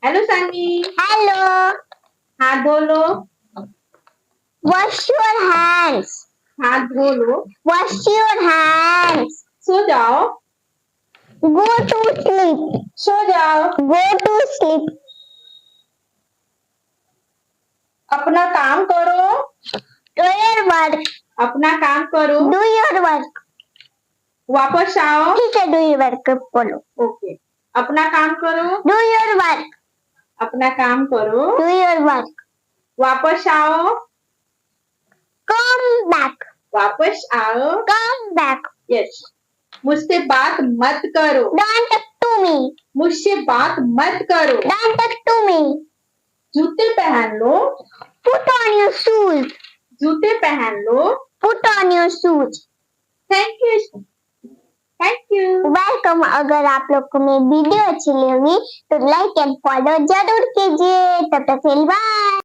Hello Saanvi. Hello. हाथ धो लो। Wash your hands. हाथ धो लो। Wash your hands. सो जाओ। Go to sleep. सो जाओ। Go to sleep. अपना काम करो। Do your work. अपना काम करो। Do your work. वापस आओ। ठीक है, डू योर वर्क बोलो। ओके। अपना काम करो। Do your work. अपना काम करो। Do your work. वापस आओ। Come back. वापस आओ। Come back. यस। मुझसे बात मत करो। Don't touch to me. मुझसे बात मत करो। Don't touch to me. जूते पहन लो। Put on your shoes. जूते पहन लो। Put on your shoes. Thank you. Thank you. Welcome. अगर आप लोग को मेरी वीडियो अच्छी लगी तो लाइक एंड फॉलो जरूर कीजिए। तब तक के लिए बाय।